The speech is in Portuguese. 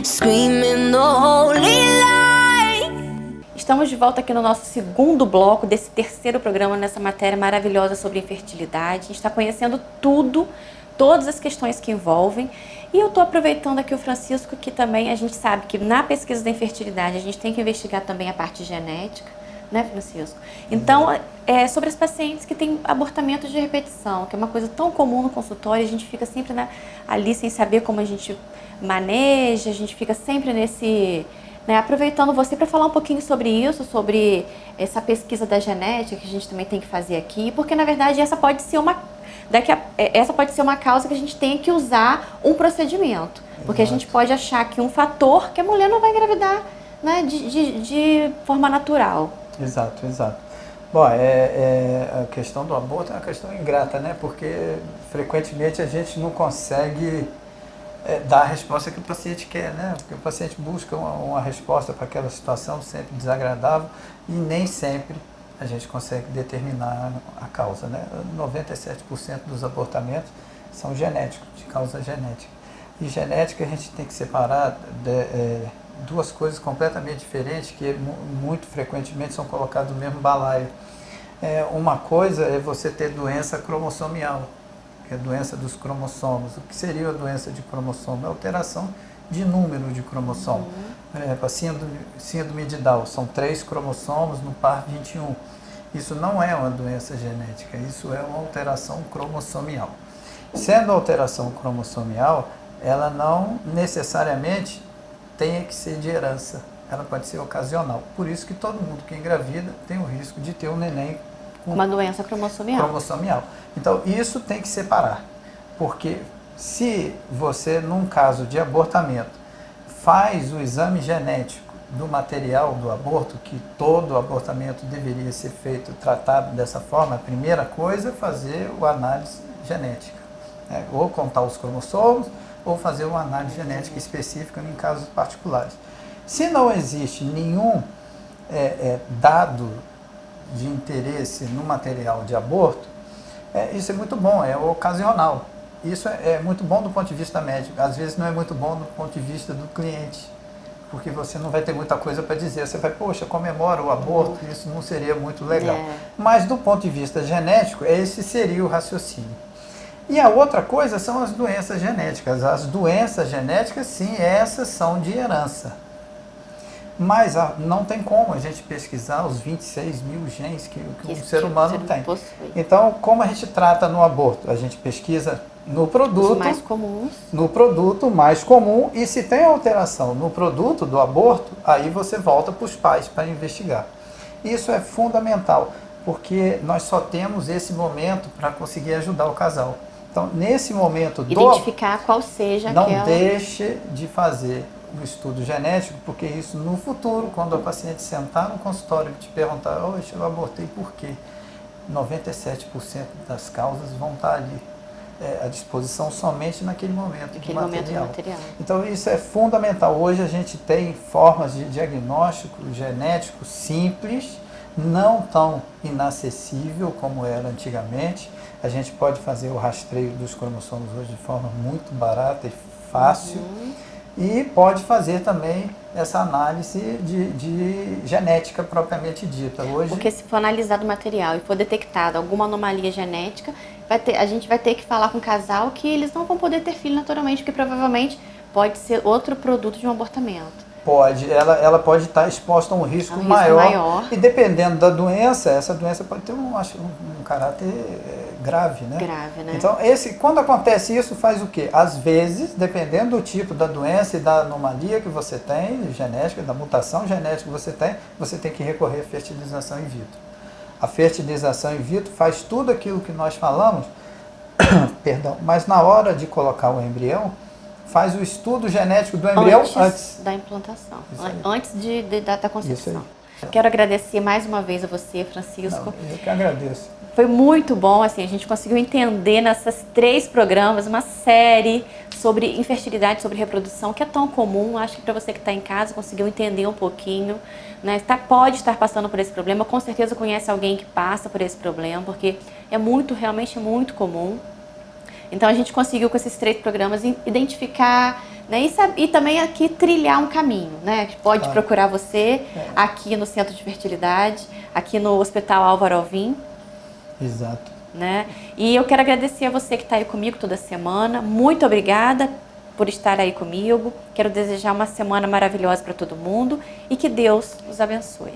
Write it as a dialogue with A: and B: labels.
A: screaming the holy light.
B: Estamos de volta aqui no nosso segundo bloco desse terceiro programa, nessa matéria maravilhosa sobre infertilidade. A gente está conhecendo tudo, todas as questões que envolvem. E eu estou aproveitando aqui o Francisco, que também a gente sabe que na pesquisa da infertilidade a gente tem que investigar também a parte genética, né, Francisco? Então, sobre as pacientes que têm abortamento de repetição, que é uma coisa tão comum no consultório, a gente fica sempre ali sem saber como a gente maneja, a gente fica sempre nesse... Né, aproveitando você para falar um pouquinho sobre isso, sobre essa pesquisa da genética que a gente também tem que fazer aqui, porque na verdade essa pode ser uma causa que a gente tem que usar um procedimento, porque a gente pode achar que um fator que a mulher não vai engravidar, né, de forma natural.
C: Exato, exato. Bom, a questão do aborto é uma questão ingrata, né, porque frequentemente a gente não consegue dar a resposta que o paciente quer, né? Porque o paciente busca uma resposta para aquela situação sempre desagradável e nem sempre a gente consegue determinar a causa, né? 97% dos abortamentos são genéticos, de causa genética. E genética a gente tem que separar duas coisas completamente diferentes que muito frequentemente são colocadas no mesmo balaio. Uma coisa é você ter doença cromossomial, que é a doença dos cromossomos. O que seria a doença de cromossomo? É alteração de número de cromossomos. Por exemplo, a síndrome de Down, são 3 cromossomos no par 21. Isso não é uma doença genética, isso é uma alteração cromossomial. Sendo alteração cromossomial, ela não necessariamente tem que ser de herança, ela pode ser ocasional. Por isso que todo mundo que engravida tem o risco de ter um neném com
B: uma doença cromossomial. Então, isso tem que separar, porque se você, num caso de abortamento, faz o exame genético do material do aborto, que todo abortamento deveria ser feito, tratado dessa forma, a primeira coisa é fazer a análise genética, né? Ou contar os cromossomos, ou fazer uma análise genética específica em casos particulares. Se não existe nenhum dado de interesse no material de aborto, isso é muito bom, é ocasional. Isso é muito bom do ponto de vista médico, às vezes não é muito bom do ponto de vista do cliente, porque você não vai ter muita coisa para dizer, você vai, poxa, comemora o aborto, isso não seria muito legal. Mas do ponto de vista genético, esse seria o raciocínio. E a outra coisa são as doenças genéticas. As doenças genéticas, sim, essas são de herança. Mas não tem como a gente pesquisar os 26 mil genes que um ser humano tem. Possui.
C: Então, como a gente trata no aborto? A gente pesquisa no produto,
B: os mais comuns.
C: No produto mais comum, e se tem alteração no produto do aborto, aí você volta para os pais para investigar. Isso é fundamental, porque nós só temos esse momento para conseguir ajudar o casal. Então, nesse momento
B: identificar qual seja
C: não
B: aquela...
C: deixe de fazer o estudo genético, porque isso no futuro, quando a paciente sentar no consultório e te perguntar, hoje eu abortei por quê? 97% das causas vão estar ali à disposição somente naquele momento do material. Então isso é fundamental. Hoje a gente tem formas de diagnóstico genético simples, não tão inacessível como era antigamente. A gente pode fazer o rastreio dos cromossomos hoje de forma muito barata e fácil. E pode fazer também essa análise de genética propriamente dita. Hoje,
B: porque se for analisado o material e for detectada alguma anomalia genética, a gente vai ter que falar com o casal que eles não vão poder ter filho naturalmente, porque provavelmente pode ser outro produto de um abortamento.
C: Pode, ela pode estar exposta a um risco maior. E dependendo da doença, essa doença pode ter um caráter grave, né?
B: Grave, né?
C: Então, quando acontece isso, faz o quê? Às vezes, dependendo do tipo da doença e da anomalia que você tem, genética, da mutação genética que você tem que recorrer à fertilização in vitro. A fertilização in vitro faz tudo aquilo que nós falamos, perdão, mas na hora de colocar o embrião, faz o estudo genético do embrião antes
B: da implantação, antes da concepção. Quero agradecer mais uma vez a você, Francisco.
C: Eu que agradeço.
B: Foi muito bom, assim, a gente conseguiu entender nesses 3 programas uma série sobre infertilidade, sobre reprodução, que é tão comum. Acho que para você que está em casa conseguiu entender um pouquinho, né? Pode estar passando por esse problema, com certeza conhece alguém que passa por esse problema, porque é realmente muito comum. Então a gente conseguiu com esses 3 programas identificar,
D: né? E também aqui trilhar um caminho, né? Pode procurar você aqui no Centro de Fertilidade, aqui no Hospital Álvaro Alvim.
B: Exato.
D: Né? E eu quero agradecer a você que está aí comigo toda semana. Muito obrigada por estar aí comigo. Quero desejar uma semana maravilhosa para todo mundo e que Deus os abençoe.